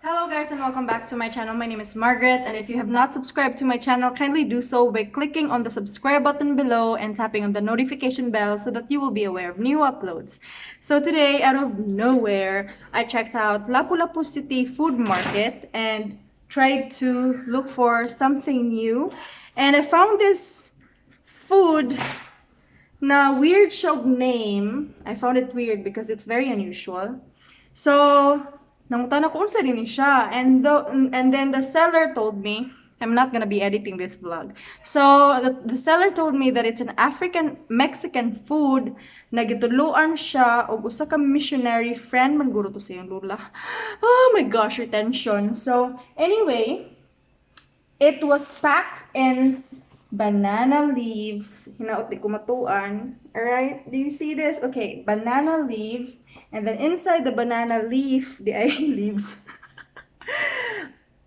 Hello guys and welcome back to my channel. My name is Margaret, and if you have not subscribed to my channel, kindly do so by clicking on the subscribe button below and tapping on the notification bell so that you will be aware of new uploads. So today, out of nowhere, I checked out Lapu-lapu City Food Market and tried to look for something new, and I found this food na weird siyang name. I found it weird because it's very unusual. So nangutan ako unsa din siya, and then the seller told me, I'm not gonna be editing this vlog. So the seller told me that it's an African Mexican food na gituluan siya og usa ka missionary friend man guro to sa iyang lula. Oh my gosh, retention. So anyway, it was packed in banana leaves. Hinaot di ko matuan. Alright, do you see this? Okay, banana leaves. And then inside the banana leaf, the leaves,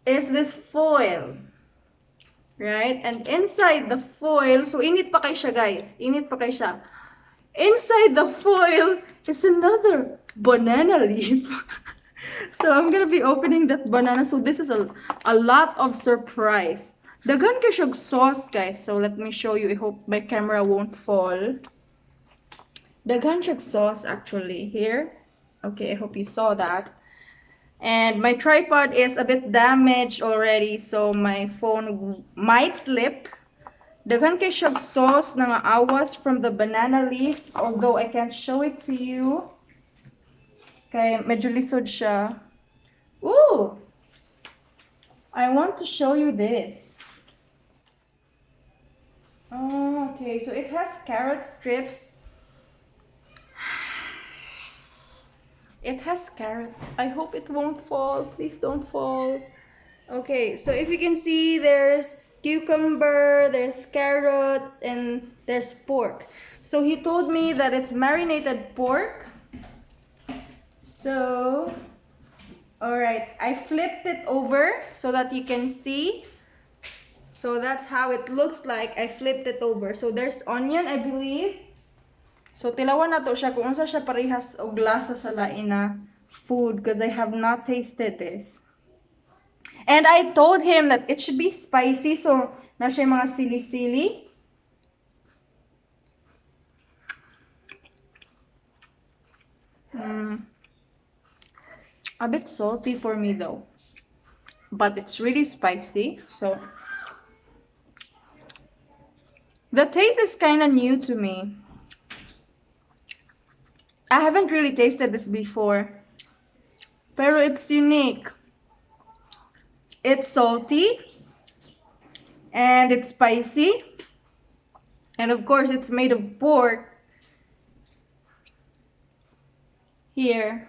is this foil. Right? And inside the foil, so init pa kay siya guys. Init pa kay siya. Inside the foil is another banana leaf. So I'm gonna be opening that banana. So this is a lot of surprise. Daghan kay siya sauce guys. So let me show you. I hope my camera won't fall. Daghan siya sauce actually here. Okay, I hope you saw that. And my tripod is a bit damaged already, so my phone might slip. Daghan kay siya sauce na nga awas from the banana leaf, although I can't show it to you. Kay medyo lisod siya. Ooh! I want to show you this. Oh, okay, so it has carrot strips. It has carrot. I hope it won't fall. Please don't fall. Okay, so if you can see, there's cucumber, there's carrots, and there's pork. So he told me that it's marinated pork. So, alright, I flipped it over so that you can see. So that's how it looks like. I flipped it over. So there's onion, I believe. So tilawan na to siya kung unsa siya parehas og lasa sa lain na food, because I have not tasted this. And I told him that it should be spicy, so na siya mga sili-sili. A bit salty for me though, but it's really spicy. So the taste is kind of new to me. I haven't really tasted this before, pero it's unique. It's salty, and it's spicy, and of course it's made of pork. Here,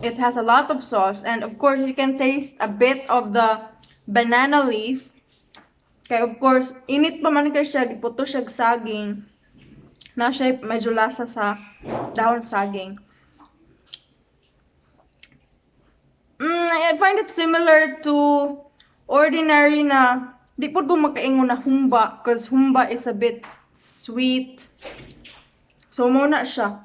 it has a lot of sauce, and of course you can taste a bit of the banana leaf. Kaya of course, init pa man siya, giputo siya saging. Na siya medyo lasa sa dahon saging. I find it similar to ordinary na, di po ko makaingon na humba, because humba is a bit sweet. So muna siya.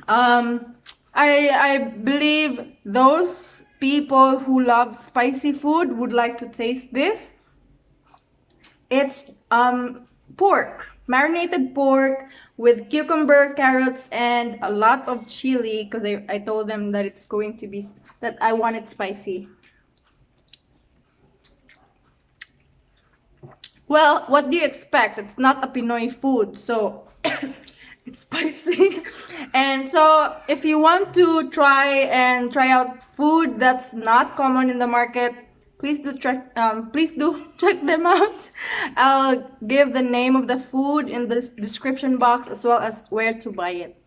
I believe those people who love spicy food would like to taste this. It's pork, marinated pork with cucumber, carrots, and a lot of chili, because I told them that it's going to be, that I want it spicy. Well, what do you expect? It's not a Pinoy food, so it's spicy. And so if you want to try out food that's not common in the market, please do check them out. I'll give the name of the food in the description box, as well as where to buy it.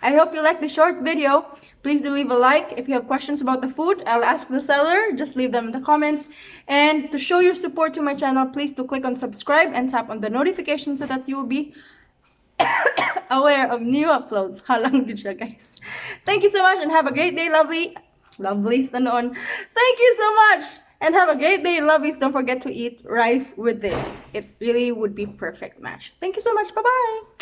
I hope you liked the short video. Please do leave a like. If you have questions about the food, I'll ask the seller. Just leave them in the comments. And to show your support to my channel, please do click on subscribe and tap on the notification so that you will be aware of new uploads. Halang din siya, guys. Thank you so much and have a great day, lovelies na noon. Thank you so much and have a great day, lovelies. Don't forget to eat rice with this. It really would be perfect match. Thank you so much. Bye-bye.